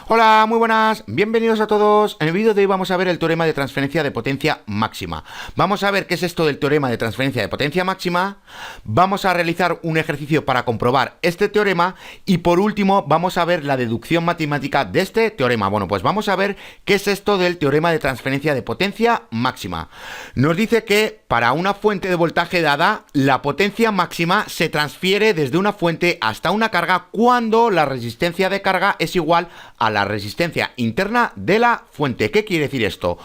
Hola, muy buenas, bienvenidos a todos. En el vídeo de hoy vamos a ver el teorema de transferencia de potencia máxima. Vamos a ver qué es esto del teorema de transferencia de potencia máxima. Vamos a realizar un ejercicio para comprobar este teorema. Y por último vamos a ver la deducción matemática de este teorema. Bueno, pues vamos a ver qué es esto del teorema de transferencia de potencia máxima. Nos dice que para una fuente de voltaje dada, la potencia máxima se transfiere desde una fuente hasta una carga cuando la resistencia de carga es igual a la resistencia interna de la fuente. ¿Qué quiere decir esto?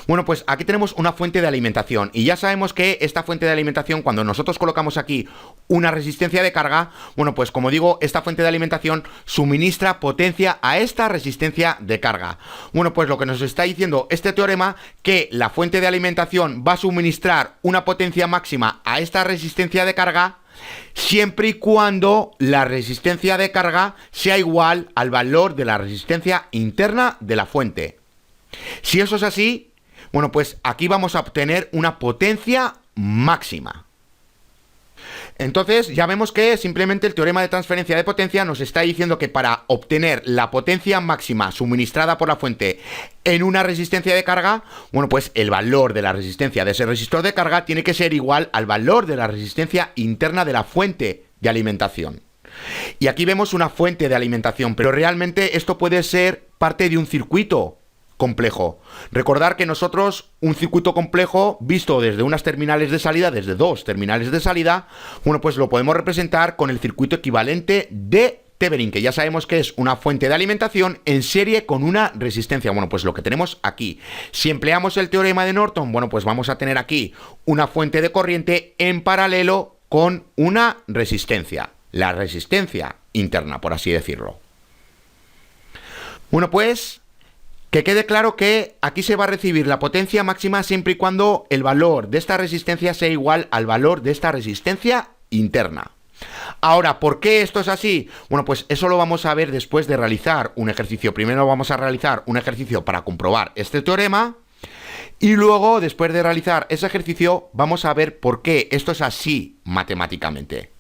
Bueno, pues aquí tenemos una fuente de alimentación y ya sabemos que esta fuente de alimentación, cuando nosotros colocamos aquí una resistencia de carga, bueno, pues como digo, esta fuente de alimentación suministra potencia a esta resistencia de carga. Bueno, pues lo que nos está diciendo este teorema, que la fuente de alimentación va a suministrar una potencia máxima a esta resistencia de carga siempre y cuando la resistencia de carga sea igual al valor de la resistencia interna de la fuente. Si eso es así, bueno, pues aquí vamos a obtener una potencia máxima. Entonces ya vemos que simplemente el teorema de transferencia de potencia nos está diciendo que para obtener la potencia máxima suministrada por la fuente en una resistencia de carga, bueno, pues el valor de la resistencia de ese resistor de carga tiene que ser igual al valor de la resistencia interna de la fuente de alimentación. Y aquí vemos una fuente de alimentación, pero realmente esto puede ser parte de un circuito complejo. Recordar que nosotros un circuito complejo visto desde unas terminales de salida, desde dos terminales de salida, bueno, pues lo podemos representar con el circuito equivalente de Thevenin, que ya sabemos que es una fuente de alimentación en serie con una resistencia. Bueno, pues lo que tenemos aquí. Si empleamos el teorema de Norton, bueno, pues vamos a tener aquí una fuente de corriente en paralelo con una resistencia. La resistencia interna, por así decirlo. Bueno, pues que quede claro que aquí se va a recibir la potencia máxima siempre y cuando el valor de esta resistencia sea igual al valor de esta resistencia interna. Ahora, ¿por qué esto es así? Bueno, pues eso lo vamos a ver después de realizar un ejercicio. Primero vamos a realizar un ejercicio para comprobar este teorema y luego, después de realizar ese ejercicio, vamos a ver por qué esto es así matemáticamente.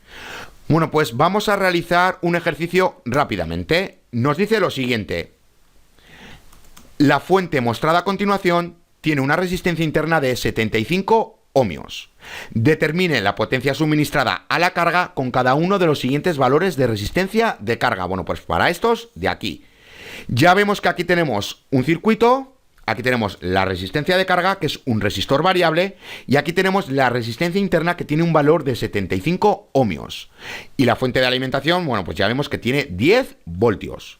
Bueno, pues vamos a realizar un ejercicio rápidamente. Nos dice lo siguiente. La fuente mostrada a continuación tiene una resistencia interna de 75 ohmios. Determine la potencia suministrada a la carga con cada uno de los siguientes valores de resistencia de carga. Bueno, pues para estos de aquí. Ya vemos que aquí tenemos un circuito, aquí tenemos la resistencia de carga, que es un resistor variable, y aquí tenemos la resistencia interna, que tiene un valor de 75 ohmios. Y la fuente de alimentación, bueno, pues ya vemos que tiene 10 voltios.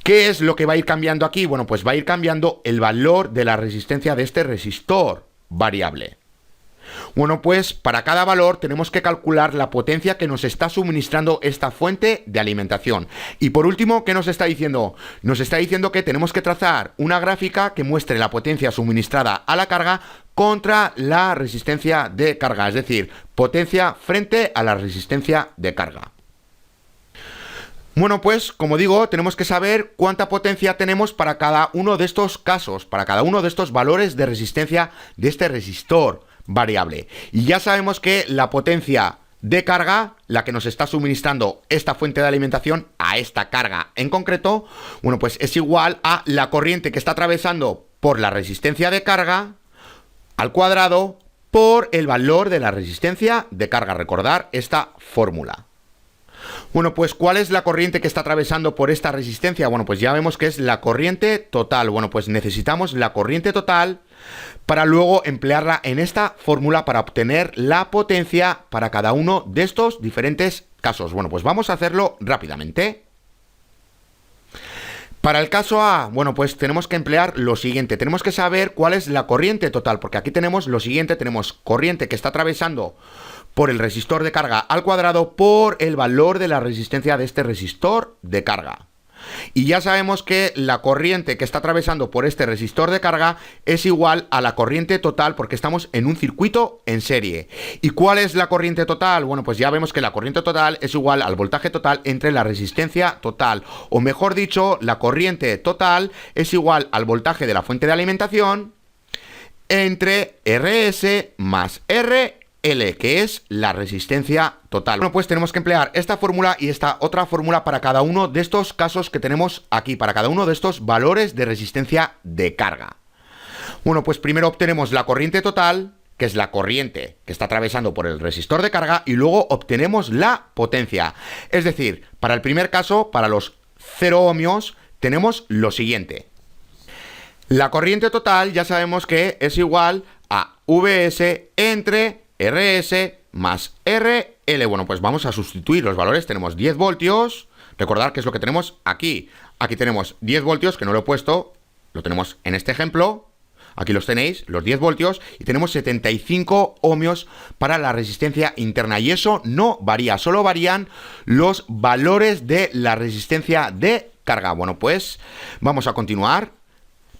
¿Qué es lo que va a ir cambiando aquí? Bueno, pues va a ir cambiando el valor de la resistencia de este resistor variable. Bueno, pues para cada valor tenemos que calcular la potencia que nos está suministrando esta fuente de alimentación. Y por último, ¿qué nos está diciendo? Nos está diciendo que tenemos que trazar una gráfica que muestre la potencia suministrada a la carga contra la resistencia de carga, es decir, potencia frente a la resistencia de carga. Bueno, pues, como digo, tenemos que saber cuánta potencia tenemos para cada uno de estos casos, para cada uno de estos valores de resistencia de este resistor variable. Y ya sabemos que la potencia de carga, la que nos está suministrando esta fuente de alimentación a esta carga en concreto, bueno, pues es igual a la corriente que está atravesando por la resistencia de carga al cuadrado por el valor de la resistencia de carga. Recordar esta fórmula. Bueno, pues ¿cuál es la corriente que está atravesando por esta resistencia? Bueno, pues ya vemos que es la corriente total. Bueno, pues necesitamos la corriente total para luego emplearla en esta fórmula para obtener la potencia para cada uno de estos diferentes casos. Bueno, pues vamos a hacerlo rápidamente. Para el caso A, bueno, pues tenemos que emplear lo siguiente. Tenemos que saber cuál es la corriente total, porque aquí tenemos lo siguiente. Tenemos corriente que está atravesando por el resistor de carga al cuadrado por el valor de la resistencia de este resistor de carga. Y ya sabemos que la corriente que está atravesando por este resistor de carga es igual a la corriente total porque estamos en un circuito en serie. ¿Y cuál es la corriente total? Bueno, pues ya vemos que la corriente total es igual al voltaje total entre la resistencia total. O mejor dicho, la corriente total es igual al voltaje de la fuente de alimentación entre RS más RS. L, que es la resistencia total. Bueno, pues tenemos que emplear esta fórmula y esta otra fórmula para cada uno de estos casos que tenemos aquí, para cada uno de estos valores de resistencia de carga. Bueno, pues primero obtenemos la corriente total, que es la corriente que está atravesando por el resistor de carga, y luego obtenemos la potencia. Es decir, para el primer caso, para los 0 ohmios, tenemos lo siguiente. La corriente total ya sabemos que es igual a Vs entre Rs más RL. Bueno, pues vamos a sustituir los valores. Tenemos 10 voltios. Recordad que es lo que tenemos aquí. Aquí tenemos 10 voltios, que no lo he puesto. Lo tenemos en este ejemplo. Aquí los tenéis, los 10 voltios. Y tenemos 75 ohmios para la resistencia interna. Y eso no varía. Solo varían los valores de la resistencia de carga. Bueno, pues vamos a continuar.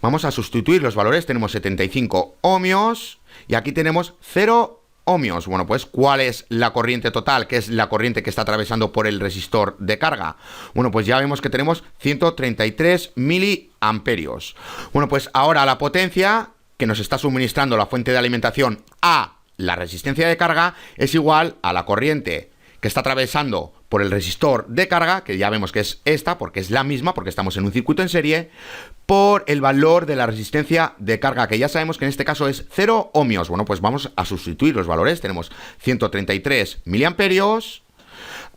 Vamos a sustituir los valores. Tenemos 75 ohmios y aquí tenemos 0 ohmios. Bueno, pues ¿cuál es la corriente total? ¿Qué es la corriente que está atravesando por el resistor de carga? Bueno, pues ya vemos que tenemos 133 miliamperios. Bueno, pues ahora la potencia que nos está suministrando la fuente de alimentación a la resistencia de carga es igual a la corriente que está atravesando por el resistor de carga, que ya vemos que es esta, porque es la misma, porque estamos en un circuito en serie, por el valor de la resistencia de carga, que ya sabemos que en este caso es 0 ohmios. Bueno, pues vamos a sustituir los valores. Tenemos 133 miliamperios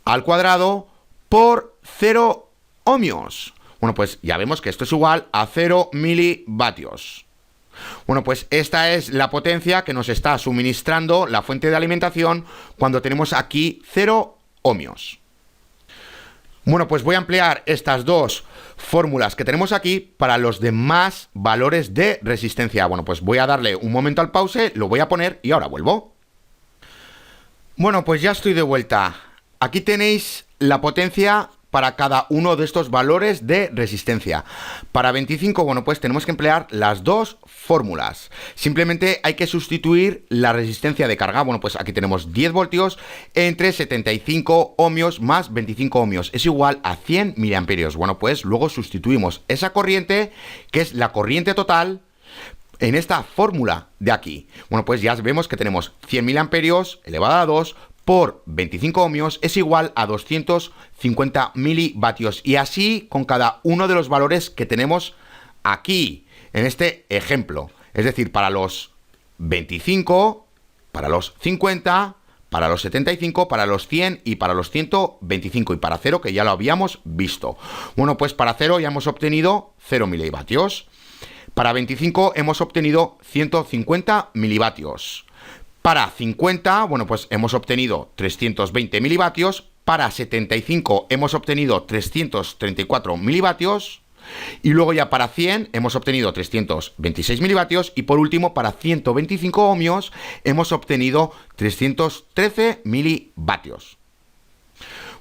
al cuadrado por 0 ohmios. Bueno, pues ya vemos que esto es igual a 0 milivatios. Bueno, pues esta es la potencia que nos está suministrando la fuente de alimentación cuando tenemos aquí 0 ohmios. Bueno, pues voy a emplear estas dos fórmulas que tenemos aquí para los demás valores de resistencia. Bueno, pues voy a darle un momento al pause, lo voy a poner y ahora vuelvo. Bueno, pues ya estoy de vuelta. Aquí tenéis la potencia para cada uno de estos valores de resistencia. Para 25, bueno, pues tenemos que emplear las dos fórmulas. Simplemente hay que sustituir la resistencia de carga. Bueno, pues aquí tenemos 10 voltios entre 75 ohmios más 25 ohmios. Es igual a 100 miliamperios. Bueno, pues luego sustituimos esa corriente, que es la corriente total, en esta fórmula de aquí. Bueno, pues ya vemos que tenemos 100 miliamperios elevado a 2 por 25 ohmios es igual a 250 milivatios. Y así con cada uno de los valores que tenemos aquí, en este ejemplo. Es decir, para los 25, para los 50, para los 75, para los 100 y para los 125. Y para 0, que ya lo habíamos visto. Bueno, pues para 0 ya hemos obtenido 0 milivatios. Para 25 hemos obtenido 150 milivatios. Para 50, bueno, pues hemos obtenido 320 milivatios. Para 75 hemos obtenido 334 milivatios. Y luego ya para 100 hemos obtenido 326 milivatios. Y por último, para 125 ohmios hemos obtenido 313 milivatios.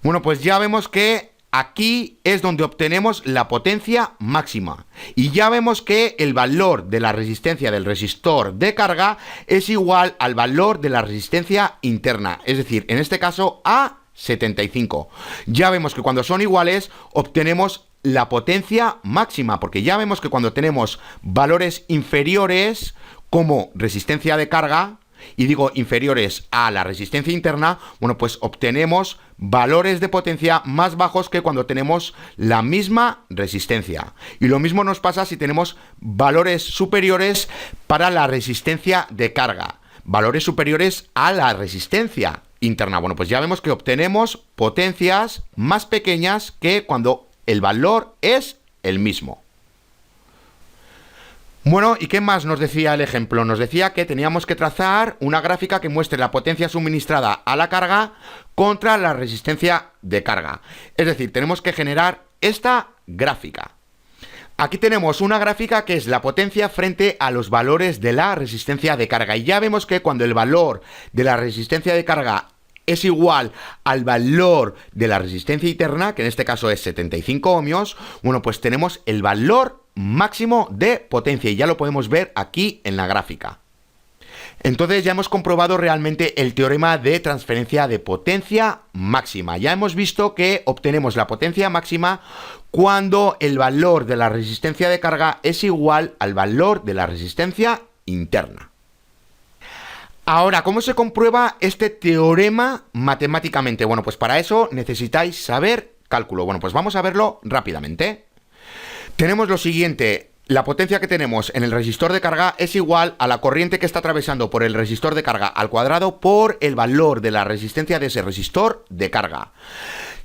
Bueno, pues ya vemos que aquí es donde obtenemos la potencia máxima. Y ya vemos que el valor de la resistencia del resistor de carga es igual al valor de la resistencia interna. Es decir, en este caso a 75. Ya vemos que cuando son iguales obtenemos la potencia máxima. Porque ya vemos que cuando tenemos valores inferiores como resistencia de carga, y digo inferiores a la resistencia interna, bueno, pues obtenemos valores de potencia más bajos que cuando tenemos la misma resistencia. Y lo mismo nos pasa si tenemos valores superiores para la resistencia de carga, valores superiores a la resistencia interna. Bueno, pues ya vemos que obtenemos potencias más pequeñas que cuando el valor es el mismo. Bueno, ¿y qué más nos decía el ejemplo? Nos decía que teníamos que trazar una gráfica que muestre la potencia suministrada a la carga contra la resistencia de carga. Es decir, tenemos que generar esta gráfica. Aquí tenemos una gráfica que es la potencia frente a los valores de la resistencia de carga. Y ya vemos que cuando el valor de la resistencia de carga es igual al valor de la resistencia interna, que en este caso es 75 ohmios, bueno, pues tenemos el valor máximo de potencia y ya lo podemos ver aquí en la gráfica. Entonces ya hemos comprobado realmente el teorema de transferencia de potencia máxima. Ya hemos visto que obtenemos la potencia máxima cuando el valor de la resistencia de carga es igual al valor de la resistencia interna. Ahora, ¿cómo se comprueba este teorema matemáticamente? Bueno, pues para eso necesitáis saber cálculo. Bueno, pues vamos a verlo rápidamente. Tenemos lo siguiente. La potencia que tenemos en el resistor de carga es igual a la corriente que está atravesando por el resistor de carga al cuadrado por el valor de la resistencia de ese resistor de carga.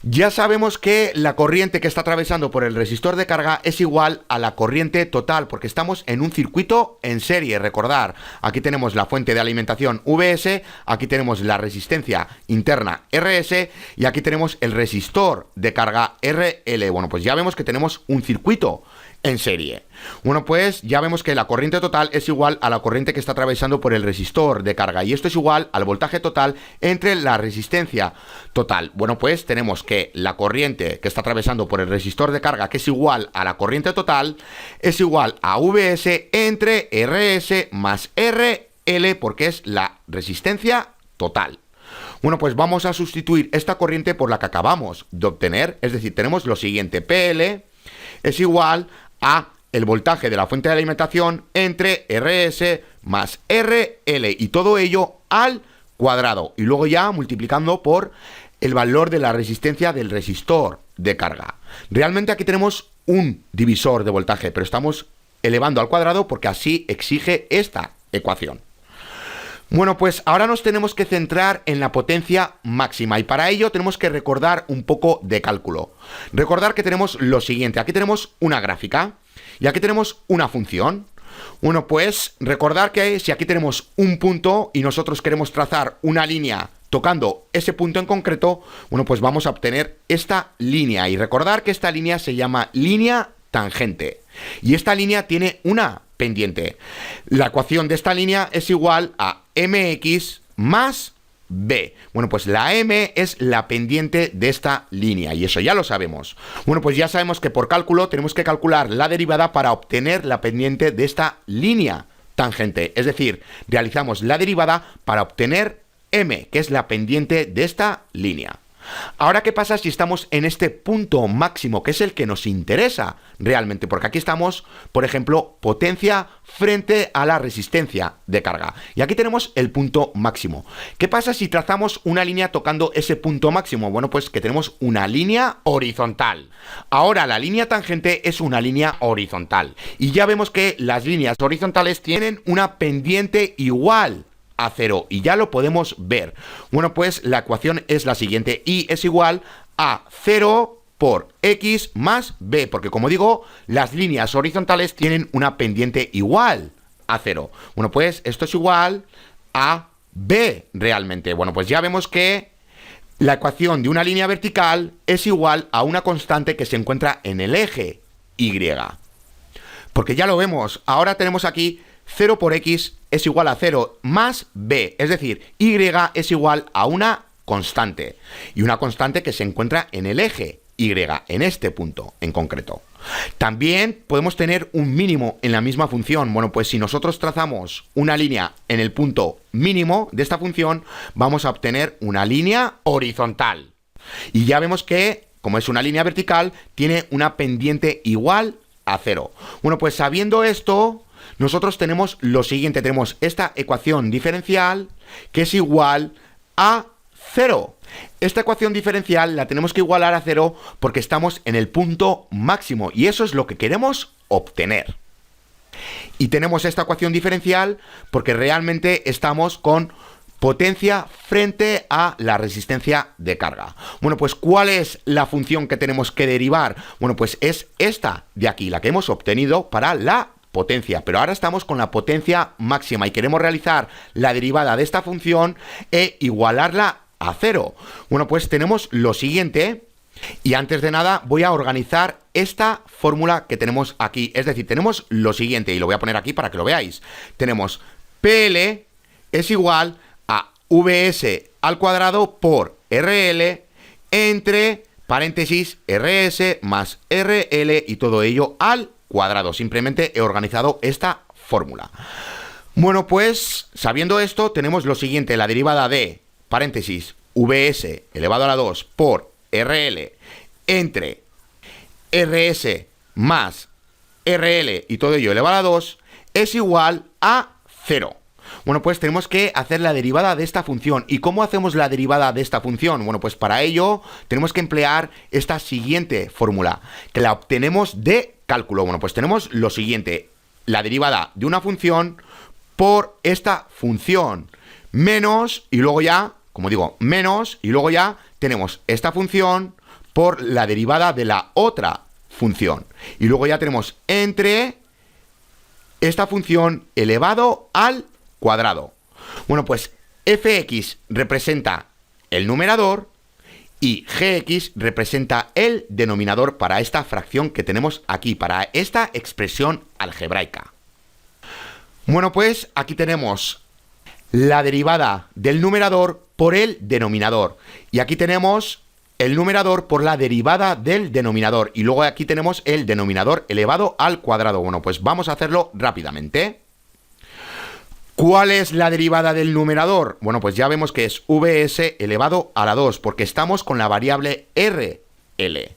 Ya sabemos que la corriente que está atravesando por el resistor de carga es igual a la corriente total, porque estamos en un circuito en serie. Recordar, aquí tenemos la fuente de alimentación VS, aquí tenemos la resistencia interna RS y aquí tenemos el resistor de carga RL. Bueno, pues ya vemos que tenemos un circuito en serie. Bueno, pues ya vemos que la corriente total es igual a la corriente que está atravesando por el resistor de carga y esto es igual al voltaje total entre la resistencia total. Bueno, pues tenemos que la corriente que está atravesando por el resistor de carga, que es igual a la corriente total, es igual a VS entre RS más RL, porque es la resistencia total. Bueno, pues vamos a sustituir esta corriente por la que acabamos de obtener, es decir, tenemos lo siguiente: PL es igual a el voltaje de la fuente de alimentación entre RS más RL y todo ello al cuadrado y luego ya multiplicando por el valor de la resistencia del resistor de carga. Realmente aquí tenemos un divisor de voltaje, pero estamos elevando al cuadrado porque así exige esta ecuación. Bueno, pues ahora nos tenemos que centrar en la potencia máxima y para ello tenemos que recordar un poco de cálculo. Recordar que tenemos lo siguiente: aquí tenemos una gráfica y aquí tenemos una función. Bueno, pues recordar que si aquí tenemos un punto y nosotros queremos trazar una línea tocando ese punto en concreto, bueno, pues vamos a obtener esta línea y recordar que esta línea se llama línea tangente y esta línea tiene una pendiente. La ecuación de esta línea es igual a mx más b. Bueno, pues la m es la pendiente de esta línea y eso ya lo sabemos. Bueno, pues ya sabemos que por cálculo tenemos que calcular la derivada para obtener la pendiente de esta línea tangente. Es decir, realizamos la derivada para obtener m, que es la pendiente de esta línea. Ahora, ¿qué pasa si estamos en este punto máximo, que es el que nos interesa realmente? Porque aquí estamos, por ejemplo, potencia frente a la resistencia de carga. Y aquí tenemos el punto máximo. ¿Qué pasa si trazamos una línea tocando ese punto máximo? Bueno, pues que tenemos una línea horizontal. Ahora, la línea tangente es una línea horizontal. Y ya vemos que las líneas horizontales tienen una pendiente igual a 0 y ya lo podemos ver. Bueno, pues la ecuación es la siguiente: y es igual a 0 por x más b, porque como digo, las líneas horizontales tienen una pendiente igual a 0. Bueno, pues esto es igual a b realmente. Bueno, pues ya vemos que la ecuación de una línea vertical es igual a una constante que se encuentra en el eje y, porque ya lo vemos. Ahora tenemos aquí 0 por x es igual a 0 más b, es decir, y es igual a una constante. Y una constante que se encuentra en el eje y, en este punto en concreto. También podemos tener un mínimo en la misma función. Bueno, pues si nosotros trazamos una línea en el punto mínimo de esta función, vamos a obtener una línea horizontal. Y ya vemos que, como es una línea vertical, tiene una pendiente igual a 0. Bueno, pues sabiendo esto, nosotros tenemos lo siguiente: tenemos esta ecuación diferencial que es igual a 0. Esta ecuación diferencial la tenemos que igualar a 0 porque estamos en el punto máximo y eso es lo que queremos obtener. Y tenemos esta ecuación diferencial porque realmente estamos con potencia frente a la resistencia de carga. Bueno, pues ¿cuál es la función que tenemos que derivar? Bueno, pues es esta de aquí, la que hemos obtenido para la potencia, pero ahora estamos con la potencia máxima y queremos realizar la derivada de esta función e igualarla a 0. Bueno, pues tenemos lo siguiente y antes de nada voy a organizar esta fórmula que tenemos aquí, es decir, tenemos lo siguiente y lo voy a poner aquí para que lo veáis. Tenemos PL es igual a VS al cuadrado por RL entre paréntesis RS más RL y todo ello al cuadrado. Simplemente he organizado esta fórmula. Bueno, pues sabiendo esto tenemos lo siguiente: la derivada de paréntesis VS elevado a la 2 por RL entre RS más RL y todo ello elevado a la 2 es igual a 0. Bueno, pues tenemos que hacer la derivada de esta función. ¿Y cómo hacemos la derivada de esta función? Bueno, pues para ello tenemos que emplear esta siguiente fórmula, que la obtenemos de cálculo. Bueno, pues tenemos lo siguiente, la derivada de una función por esta función, menos, y luego ya, como digo, menos, y luego ya tenemos esta función por la derivada de la otra función. Y luego ya tenemos entre esta función elevado al cuadrado. Bueno, pues fx representa el numerador y gx representa el denominador para esta fracción que tenemos aquí, para esta expresión algebraica. Bueno, pues aquí tenemos la derivada del numerador por el denominador. Y aquí tenemos el numerador por la derivada del denominador. Y luego aquí tenemos el denominador elevado al cuadrado. Bueno, pues vamos a hacerlo rápidamente. ¿Cuál es la derivada del numerador? Bueno, pues ya vemos que es vs elevado a la 2, porque estamos con la variable rl.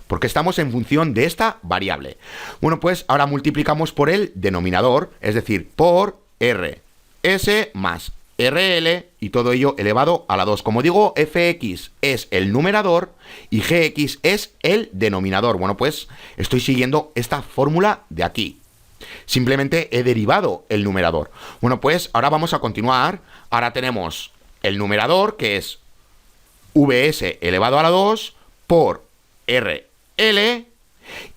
Porque estamos en función de esta variable. Bueno, pues ahora multiplicamos por el denominador, es decir, por rs más rl y todo ello elevado a la 2. Como digo, fx es el numerador y gx es el denominador. Bueno, pues estoy siguiendo esta fórmula de aquí. Simplemente he derivado el numerador. Bueno, pues ahora vamos a continuar. Ahora tenemos el numerador, que es vs elevado a la 2 por rl.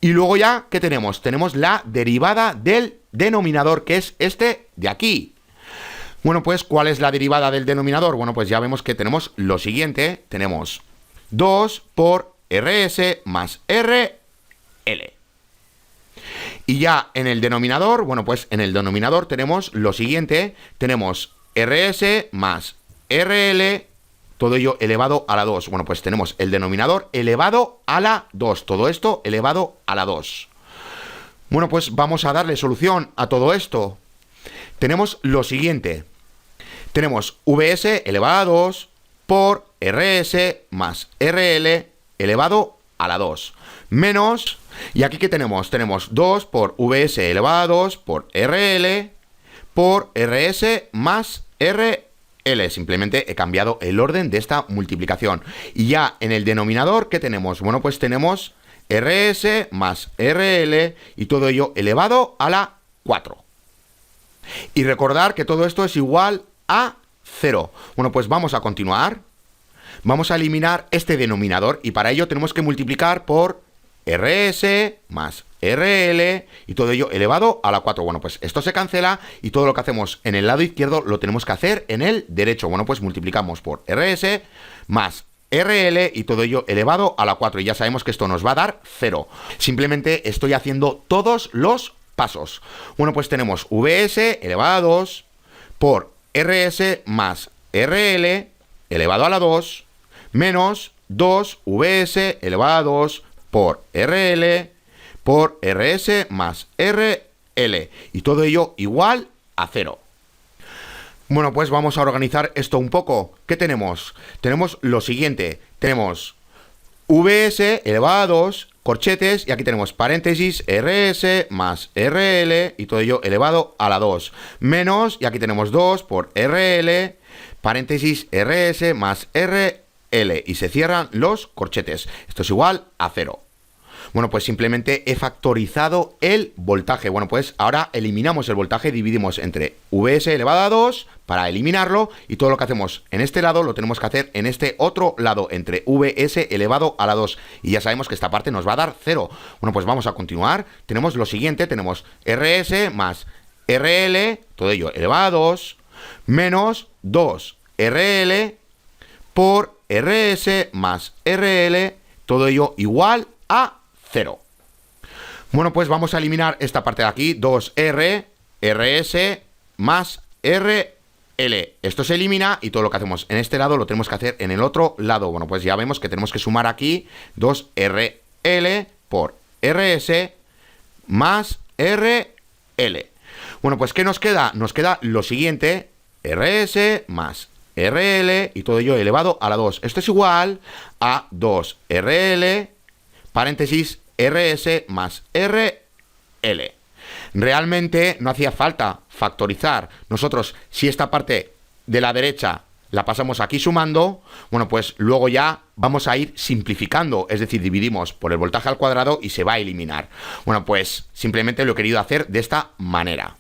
Y luego ya, ¿qué tenemos? Tenemos la derivada del denominador, que es este de aquí. Bueno, pues, ¿cuál es la derivada del denominador? Bueno, pues ya vemos que tenemos lo siguiente. Tenemos 2 por rs más rl. Y ya en el denominador, bueno, pues en el denominador tenemos lo siguiente. Tenemos rs más rl, todo ello elevado a la 2. Bueno, pues tenemos el denominador elevado a la 2. Todo esto elevado a la 2. Bueno, pues vamos a darle solución a todo esto. Tenemos lo siguiente. Tenemos vs elevado a 2 por rs más rl elevado a la 2. Menos, y aquí ¿qué tenemos? Tenemos 2 por vs elevado a 2 por rl por rs más rl. Simplemente he cambiado el orden de esta multiplicación. Y ya en el denominador, ¿qué tenemos? Bueno, pues tenemos rs más rl y todo ello elevado a la 4. Y recordar que todo esto es igual a 0. Bueno, pues vamos a continuar. Vamos a eliminar este denominador y para ello tenemos que multiplicar por rs más rl y todo ello elevado a la 4. Bueno, pues esto se cancela y todo lo que hacemos en el lado izquierdo lo tenemos que hacer en el derecho. Bueno, pues multiplicamos por rs más rl y todo ello elevado a la 4 y ya sabemos que esto nos va a dar 0. Simplemente estoy haciendo todos los pasos. Bueno, pues tenemos vs elevado a 2 por rs más rl elevado a la 2 menos 2 vs elevado a 2 por rl por rs más rl y todo ello igual a 0. Bueno, pues vamos a organizar esto un poco. ¿Qué tenemos? Tenemos lo siguiente. Tenemos vs elevado a 2, corchetes, y aquí tenemos paréntesis, rs más rl y todo ello elevado a la 2. Menos, y aquí tenemos 2 por rl, paréntesis, rs más rl, y se cierran los corchetes. Esto es igual a 0. Bueno, pues simplemente he factorizado el voltaje. Bueno, pues ahora eliminamos el voltaje, dividimos entre vs elevado a 2 para eliminarlo y todo lo que hacemos en este lado lo tenemos que hacer en este otro lado, entre vs elevado a la 2. Y ya sabemos que esta parte nos va a dar 0. Bueno, pues vamos a continuar. Tenemos lo siguiente, tenemos rs más rl, todo ello elevado a 2, menos 2 rl por rs más rl, todo ello igual a 0. Bueno, pues vamos a eliminar esta parte de aquí, 2r, rs más rl. Esto se elimina y todo lo que hacemos en este lado lo tenemos que hacer en el otro lado. Bueno, pues ya vemos que tenemos que sumar aquí 2rl por rs más rl. Bueno, pues ¿qué nos queda? Nos queda lo siguiente, rs más rl y todo ello elevado a la 2. Esto es igual a 2rl, paréntesis, rs más rl. Realmente no hacía falta factorizar. Nosotros, si esta parte de la derecha la pasamos aquí sumando, bueno, pues luego ya vamos a ir simplificando, es decir, dividimos por el voltaje al cuadrado y se va a eliminar. Bueno, pues simplemente lo he querido hacer de esta manera.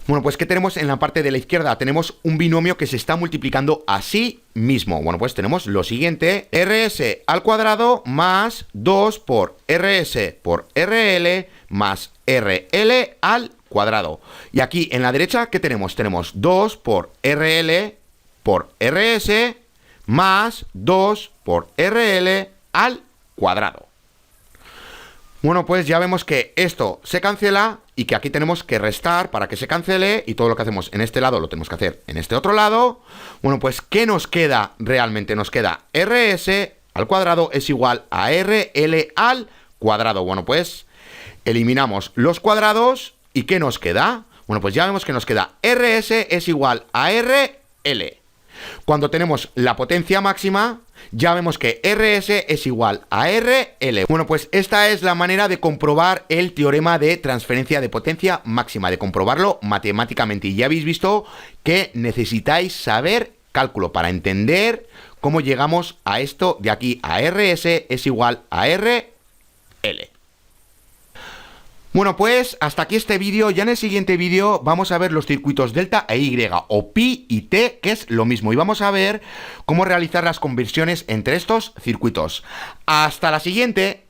Bueno, pues ¿qué tenemos en la parte de la izquierda? Tenemos un binomio que se está multiplicando a sí mismo. Bueno, pues tenemos lo siguiente: RS al cuadrado más 2 por RS por RL más RL al cuadrado. Y aquí en la derecha, ¿qué tenemos? Tenemos 2 por RL por RS más 2 por RL al cuadrado. Bueno, pues ya vemos que esto se cancela y que aquí tenemos que restar para que se cancele, y todo lo que hacemos en este lado lo tenemos que hacer en este otro lado. Bueno, pues ¿qué nos queda realmente? Nos queda RS al cuadrado es igual a RL al cuadrado. Bueno, pues eliminamos los cuadrados y ¿qué nos queda? Bueno, pues ya vemos que nos queda RS es igual a RL. Cuando tenemos la potencia máxima, ya vemos que RS es igual a RL. Bueno, pues esta es la manera de comprobar el teorema de transferencia de potencia máxima, de comprobarlo matemáticamente. Y ya habéis visto que necesitáis saber cálculo para entender cómo llegamos a esto de aquí, a RS es igual a RL. Bueno, pues hasta aquí este vídeo. Ya en el siguiente vídeo vamos a ver los circuitos delta e Y, o pi y t, que es lo mismo, y vamos a ver cómo realizar las conversiones entre estos circuitos. ¡Hasta la siguiente!